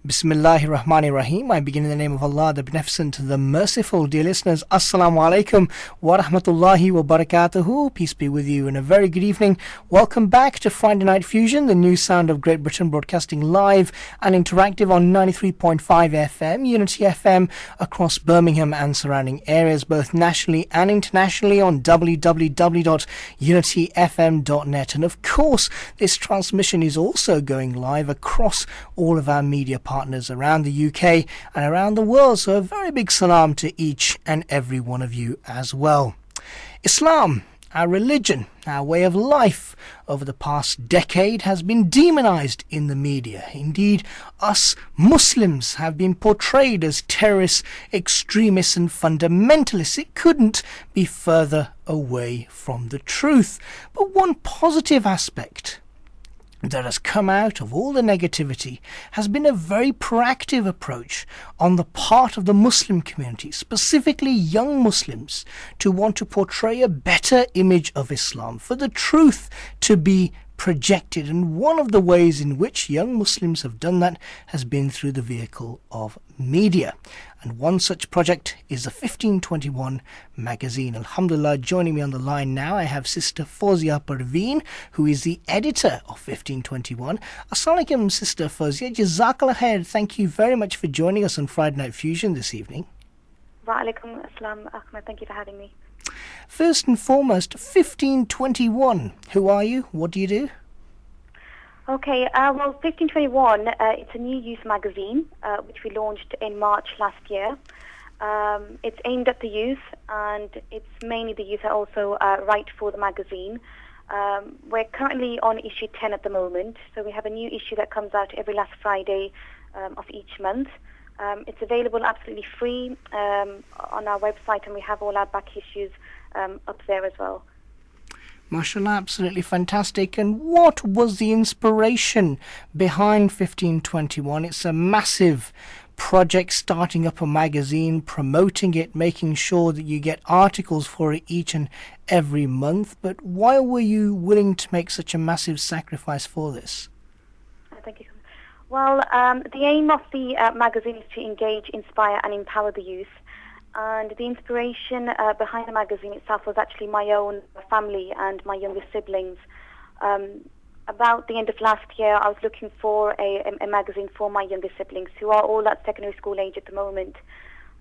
Bismillahir Rahmanir Rahim. I begin in the name of Allah, the Beneficent, the Merciful. Dear listeners, Assalamu alaikum wa rahmatullahi wa barakatuhu. Peace be with you and a very good evening. Welcome back to Friday Night Fusion, the new sound of Great Britain, broadcasting live and interactive on 93.5 FM, Unity FM across Birmingham and surrounding areas, both nationally and internationally on www.unityfm.net. And of course, this transmission is also going live across all of our media partners around the UK and around the world, so a very big salam to each and every one of you as well. Islam, our religion, our way of life, over the past decade has been demonized in the media. Indeed, us Muslims have been portrayed as terrorists, extremists and fundamentalists. It couldn't be further away from the truth. But one positive aspect that has come out of all the negativity has been a very proactive approach on the part of the Muslim community, specifically young Muslims, to want to portray a better image of Islam, for the truth to be projected. And one of the ways in which young Muslims have done that has been through the vehicle of media. And one such project is the 1521 magazine. Alhamdulillah, joining me on the line now, I have Sister Fozia Parveen, who is the editor of 1521. Assalamu alaikum, Sister Fozia. Jazakallah khair. Thank you very much for joining us on Friday Night Fusion this evening. Wa alaikum assalam, Ahmad. Thank you for having me. First and foremost, 1521. Who are you? What do you do? Okay, well, 1521, it's a new youth magazine, which we launched in March last year. It's aimed at the youth, and it's mainly the youth that also write for the magazine. We're currently on issue 10 at the moment, so we have a new issue that comes out every last Friday of each month. It's available absolutely free on our website, and we have all our back issues up there as well. MashaAllah, absolutely fantastic. And what was the inspiration behind 1521? It's a massive project, starting up a magazine, promoting it, making sure that you get articles for it each and every month. But why were you willing to make such a massive sacrifice for this? Thank you. Well, the aim of the magazine is to engage, inspire and empower the youth. And the inspiration behind the magazine itself was actually my own family and my younger siblings. About the end of last year, I was looking for a magazine for my younger siblings, who are all at secondary school age at the moment.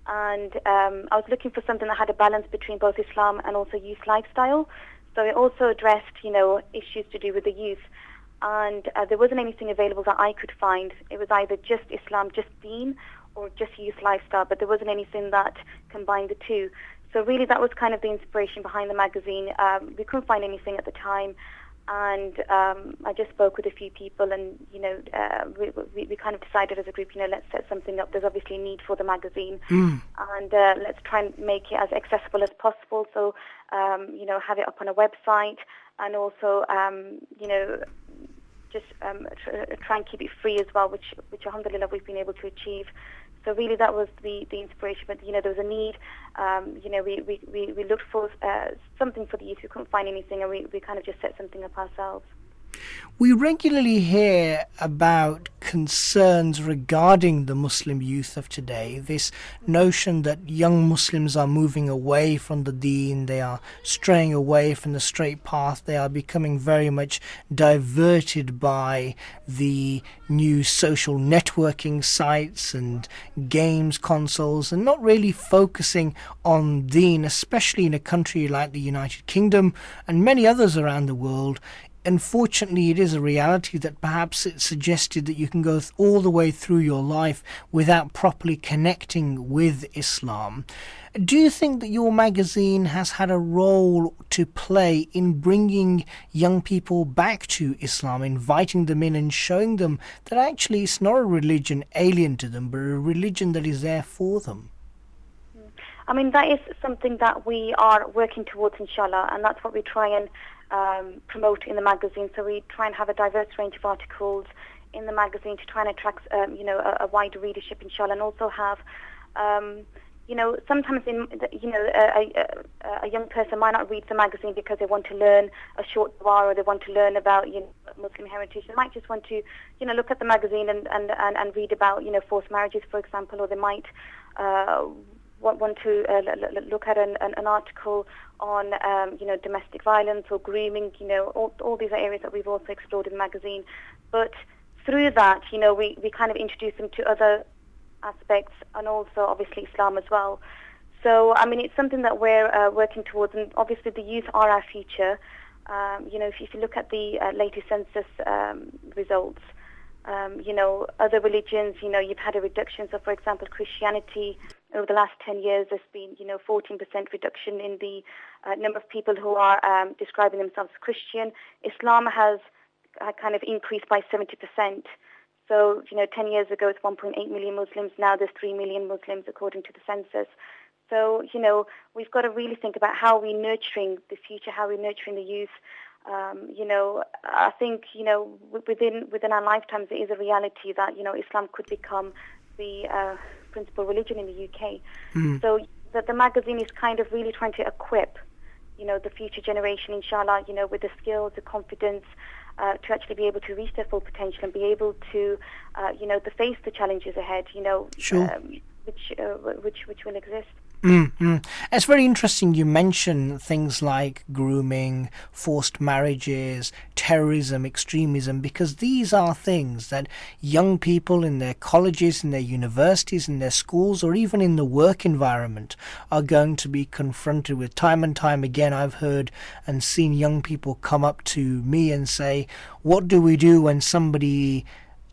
And I was looking for something that had a balance between both Islam and also youth lifestyle. So it also addressed, issues to do with the youth. And there wasn't anything available that I could find. It was either just Islam, just Deen, or just youth lifestyle, but there wasn't anything that combined the two. So really that was kind of the inspiration behind the magazine. We couldn't find anything at the time, and I just spoke with a few people, and we kind of decided as a group, let's set something up. There's obviously a need for the magazine, and let's try and make it as accessible as possible. So have it up on a website, and also just try and keep it free as well, which alhamdulillah we've been able to achieve. So really that was the inspiration. But there was a need. We looked for something for the youth. We couldn't find anything, and we kind of just set something up ourselves. We regularly hear about concerns regarding the Muslim youth of today, this notion that young Muslims are moving away from the deen, they are straying away from the straight path, they are becoming very much diverted by the new social networking sites and games consoles, and not really focusing on deen, especially in a country like the United Kingdom and many others around the world. Unfortunately, it is a reality that perhaps it's suggested that you can go all the way through your life without properly connecting with Islam. Do you think that your magazine has had a role to play in bringing young people back to Islam, inviting them in and showing them that actually it's not a religion alien to them, but a religion that is there for them? I mean, that is something that we are working towards, inshallah, and that's what we try and promote in the magazine. So we try and have a diverse range of articles in the magazine to try and attract, a wide readership, inshallah, and also have sometimes a young person might not read the magazine because they want to learn a short dua or they want to learn about Muslim heritage. They might just want to look at the magazine and read about forced marriages, for example, or they might want to look at an article on domestic violence or grooming. All these are areas that we've also explored in the magazine. But through that, we kind of introduce them to other aspects, and also obviously Islam as well. So it's something that we're working towards, and obviously the youth are our future. If you look at the latest census results, other religions, you've had a reduction. So for example, Christianity, over the last 10 years, there's been 14% reduction in the number of people who are describing themselves as Christian. Islam has kind of increased by 70%. So, 10 years ago, it's 1.8 million Muslims. Now there's 3 million Muslims, according to the census. So, we've got to really think about how we're nurturing the future, how we're nurturing the youth. I think, within our lifetimes, there is a reality that, Islam could become the principal religion in the UK. So that the magazine is kind of really trying to equip, the future generation, inshallah, with the skills, the confidence, to actually be able to reach their full potential and be able to, to face the challenges ahead, Sure. which will exist. It's very interesting you mention things like grooming, forced marriages, terrorism, extremism, because these are things that young people in their colleges, in their universities, in their schools, or even in the work environment are going to be confronted with. Time and time again, I've heard and seen young people come up to me and say, what do we do when somebody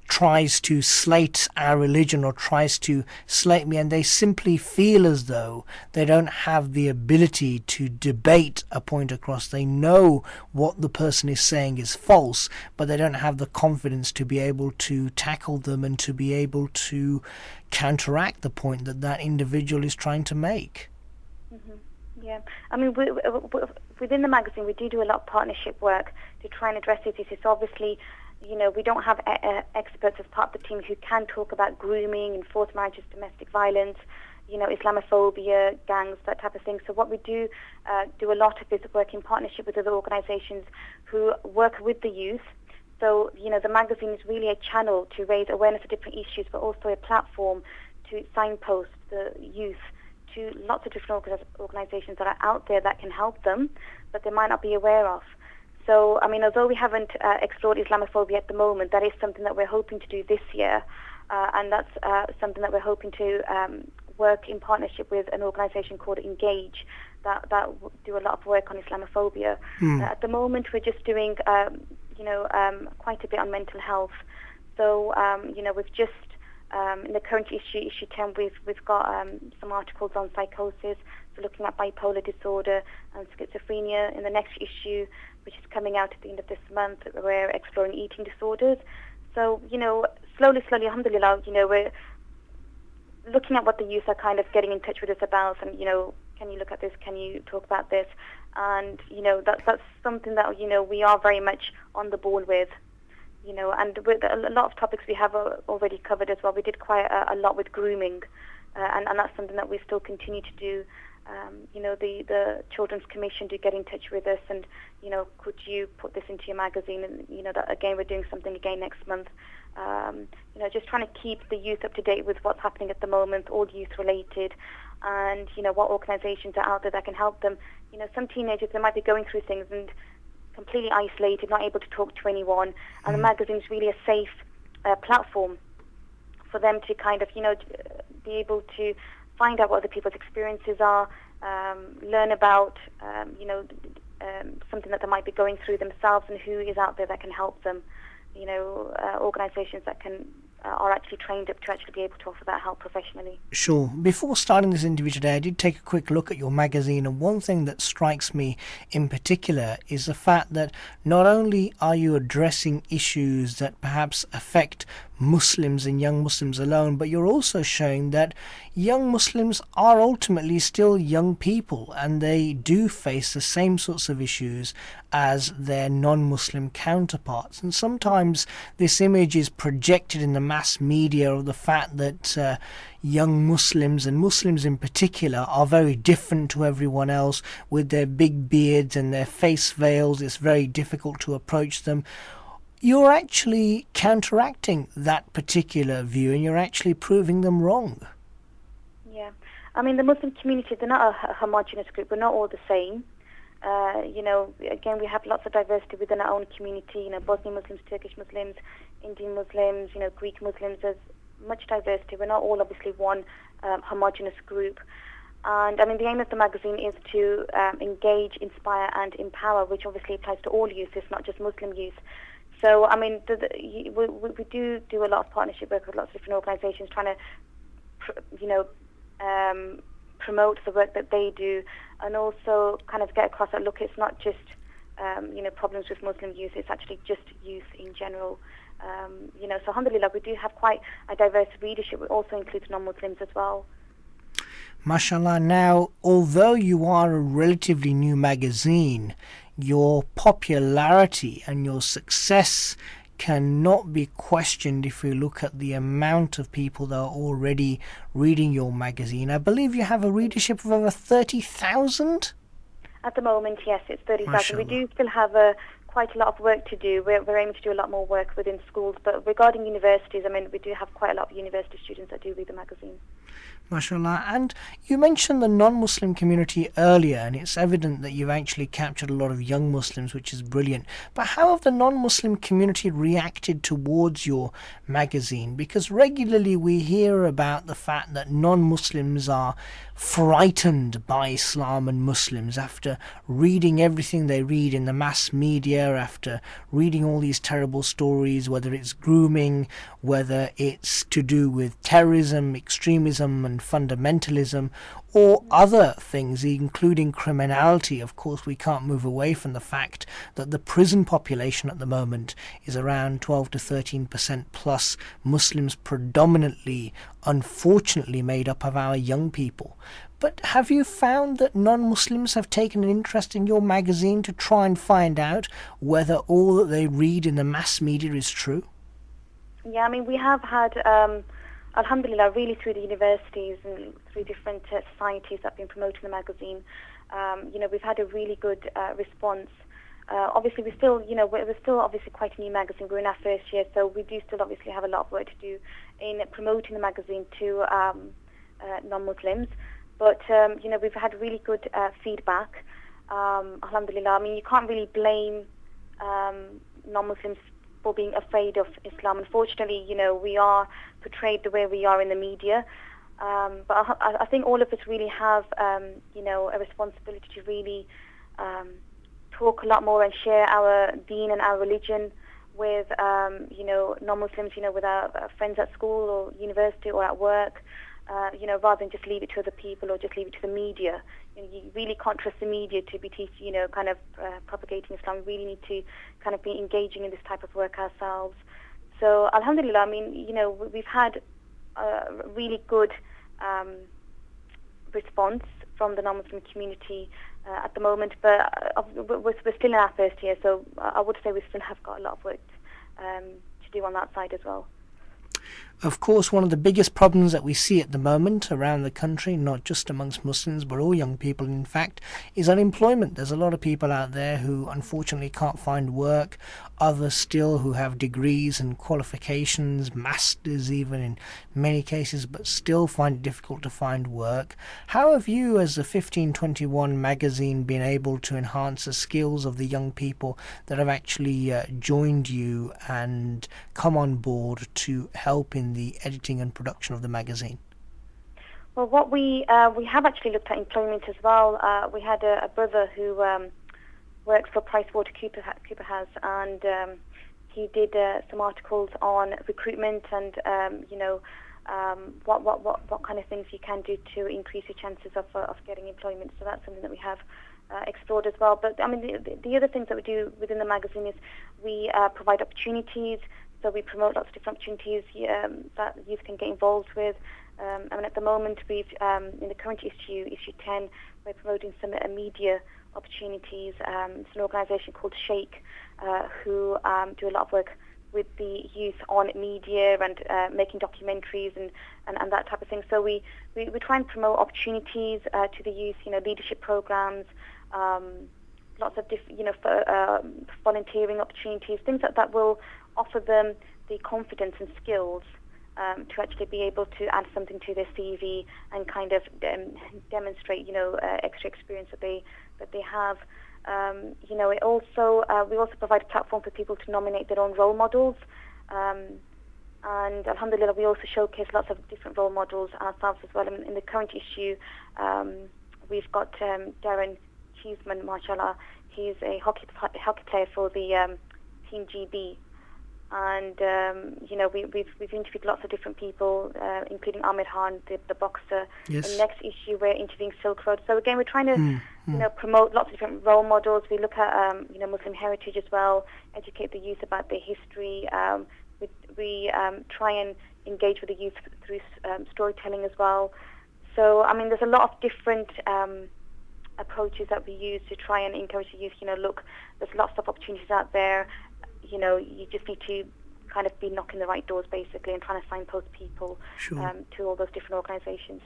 tries to slate our religion or tries to slate me, and they simply feel as though they don't have the ability to debate a point across. They know what the person is saying is false, but they don't have the confidence to be able to tackle them and to be able to counteract the point that individual is trying to make. Yeah, within the magazine we do a lot of partnership work to try and address these issues. Obviously, we don't have experts as part of the team who can talk about grooming and forced marriages, domestic violence, Islamophobia, gangs, that type of thing. So what we do a lot of is work in partnership with other organisations who work with the youth. So, the magazine is really a channel to raise awareness of different issues, but also a platform to signpost the youth to lots of different organisations that are out there that can help them, but they might not be aware of. So, although we haven't explored Islamophobia at the moment, that is something that we're hoping to do this year, and that's something that we're hoping to work in partnership with an organisation called Engage that do a lot of work on Islamophobia. At the moment, we're just doing, quite a bit on mental health. So, we've just in the current issue 10, we've got some articles on psychosis, so looking at bipolar disorder and schizophrenia. In the next issue, which is coming out at the end of this month, we're exploring eating disorders. So, slowly, alhamdulillah, we're looking at what the youth are kind of getting in touch with us about, and, can you look at this, can you talk about this? And, that's something that, we are very much on the ball with. And with a lot of topics we have already covered as well. We did quite a lot with grooming, and that's something that we still continue to do. The Children's Commission do get in touch with us and, could you put this into your magazine? And, that again, we're doing something again next month. Just trying to keep the youth up to date with what's happening at the moment, all youth related, and, what organisations are out there that can help them. Some teenagers, they might be going through things and completely isolated, not able to talk to anyone, and the magazine is really a safe platform for them to kind of, be able to find out what other people's experiences are, learn about, something that they might be going through themselves, and who is out there that can help them. Organisations that are actually trained up to actually be able to offer that help professionally. Sure. Before starting this interview today, I did take a quick look at your magazine, and one thing that strikes me in particular is the fact that not only are you addressing issues that perhaps affect Muslims and young Muslims alone, but you're also showing that young Muslims are ultimately still young people, and they do face the same sorts of issues as their non-Muslim counterparts. And sometimes this image is projected in the mass media of the fact that young Muslims, and Muslims in particular, are very different to everyone else with their big beards and their face veils. It's very difficult to approach them. You're actually counteracting that particular view, and you're actually proving them wrong. Yeah. I mean, the Muslim community, they're not a homogenous group. We're not all the same. Again, we have lots of diversity within our own community. Bosnian Muslims, Turkish Muslims, Indian Muslims, Greek Muslims. There's much diversity. We're not all obviously one homogenous group. And I mean, the aim of the magazine is to engage, inspire, and empower, which obviously applies to all youth. It's not just Muslim youth. So, I mean, we do a lot of partnership work with lots of different organisations, trying to, promote the work that they do, and also kind of get across that, look, it's not just, problems with Muslim youth, it's actually just youth in general. So alhamdulillah, we do have quite a diverse readership, which also includes non-Muslims as well. MashaAllah. Now, although you are a relatively new magazine, your popularity and your success cannot be questioned if we look at the amount of people that are already reading your magazine. I believe you have a readership of over 30,000? At the moment, yes, it's 30,000. We do still have quite a lot of work to do. We're aiming to do a lot more work within schools. But regarding universities, I mean, we do have quite a lot of university students that do read the magazine. MashaAllah. And you mentioned the non-Muslim community earlier, and it's evident that you've actually captured a lot of young Muslims, which is brilliant. But how have the non-Muslim community reacted towards your magazine? Because regularly we hear about the fact that non-Muslims are frightened by Islam and Muslims after reading everything they read in the mass media, after reading all these terrible stories, whether it's grooming, whether it's to do with terrorism, extremism and fundamentalism, or other things, including criminality. Of course, we can't move away from the fact that the prison population at the moment is around 12 to 13% plus Muslims, predominantly, unfortunately, made up of our young people. But have you found that non-Muslims have taken an interest in your magazine to try and find out whether all that they read in the mass media is true? Yeah, I mean, we have had, alhamdulillah, really through the universities and through different societies that have been promoting the magazine, we've had a really good response. Obviously, we're still obviously quite a new magazine. We're in our first year, so we do still obviously have a lot of work to do in promoting the magazine to non-Muslims. But, we've had really good feedback, alhamdulillah. I mean, you can't really blame non-Muslims for being afraid of Islam. Unfortunately, we are portrayed the way we are in the media. But I think all of us really have, a responsibility to really talk a lot more and share our deen and our religion with, non-Muslims, with our friends at school or university or at work, rather than just leave it to other people or just leave it to the media. You really can't trust the media to be teaching, propagating Islam. We really need to kind of be engaging in this type of work ourselves. So, alhamdulillah, I mean, we've had a really good response from the non-Muslim community at the moment, but we're still in our first year, so I would say we still have got a lot of work to do on that side as well. Of course, one of the biggest problems that we see at the moment around the country, not just amongst Muslims, but all young people, in fact, is unemployment. There's a lot of people out there who unfortunately can't find work, others still who have degrees and qualifications, masters even in many cases, but still find it difficult to find work. How have you, as the 1521 magazine, been able to enhance the skills of the young people that have actually joined you and come on board to help in the editing and production of the magazine? Well, what we have actually looked at employment as well. We had a brother who works for PricewaterhouseCoopers, and he did some articles on recruitment and what kind of things you can do to increase your chances of getting employment. So that's something that we have explored as well. But I mean, the other things that we do within the magazine is we provide opportunities So we promote lots of different opportunities that youth can get involved with. At the moment, we've in the current issue 10, we're promoting some media opportunities. It's an organisation called Shake, who do a lot of work with the youth on media and making documentaries and that type of thing. So we try and promote opportunities to the youth, leadership programs, lots of volunteering opportunities, things that will offer them the confidence and skills to actually be able to add something to their CV and kind of demonstrate, extra experience that they have. We also provide a platform for people to nominate their own role models. And alhamdulillah, we also showcase lots of different role models ourselves as well. In the current issue, we've got Darren Cheeseman, mashallah. He's a hockey player for the Team GB. And we've interviewed lots of different people, including Ahmad, the boxer. Yes. The next issue, we're interviewing Silk Road. So again, we're trying to promote lots of different role models. We look at Muslim heritage as well, educate the youth about their history. We try and engage with the youth through storytelling as well. So there's a lot of different approaches that we use to try and encourage the youth. Look, there's lots of opportunities out there. You just need to kind of be knocking the right doors, basically, and trying to signpost people to all those different organisations.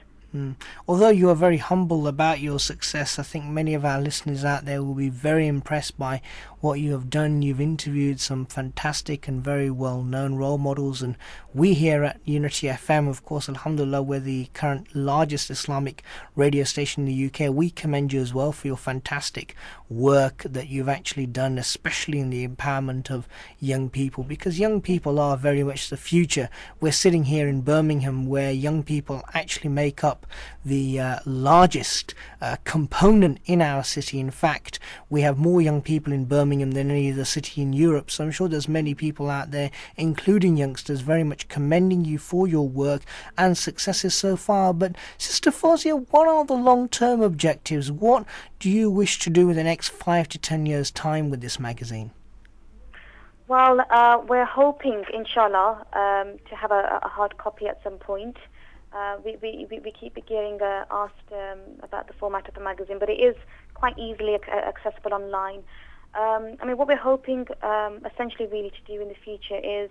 Although you are very humble about your success, I think many of our listeners out there will be very impressed by what you have done. You've interviewed some fantastic and very well-known role models, and we here at Unity FM, of course, alhamdulillah, we're the current largest Islamic radio station in the UK. We commend you as well for your fantastic work that you've actually done, especially in the empowerment of young people, because young people are very much the future. We're sitting here in Birmingham, where young people actually make up the largest component in our city. In fact, we have more young people in Birmingham than any other city in Europe. So I'm sure there's many people out there, including youngsters, very much commending you for your work and successes so far. But Sister Fozia, what are the long-term objectives? What do you wish to do in the next 5 to 10 years' time with this magazine? Well, we're hoping, inshallah, to have a hard copy at some point. We keep getting asked about the format of the magazine, but it is quite easily accessible online. What we're hoping essentially really to do in the future is,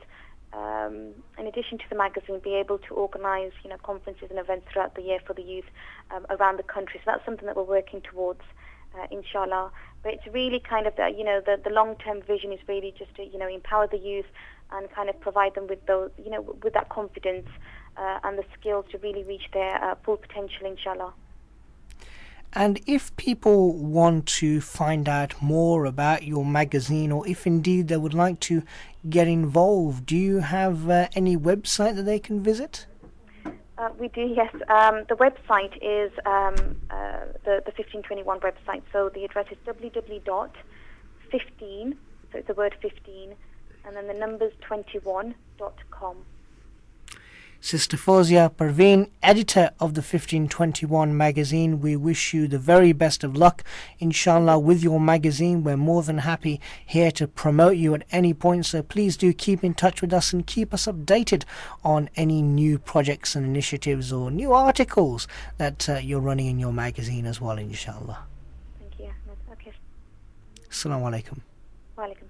in addition to the magazine, be able to organise conferences and events throughout the year for the youth around the country. So that's something that we're working towards, inshallah. But it's really kind of the long-term vision is really just to empower the youth and kind of provide them with those with that confidence and the skills to really reach their full potential, inshallah. And if people want to find out more about your magazine, or if indeed they would like to get involved, do you have any website that they can visit? We do, yes. The website is the 1521 website. So the address is www.15, so it's the word 15, and then the numbers 21.com. Sister Fozia Parveen, editor of the 1521 magazine, we wish you the very best of luck, inshallah, with your magazine. We're more than happy here to promote you at any point, so please do keep in touch with us and keep us updated on any new projects and initiatives or new articles that you're running in your magazine as well, inshallah. Thank you. Okay. Assalamu alaikum. Wa alaikum.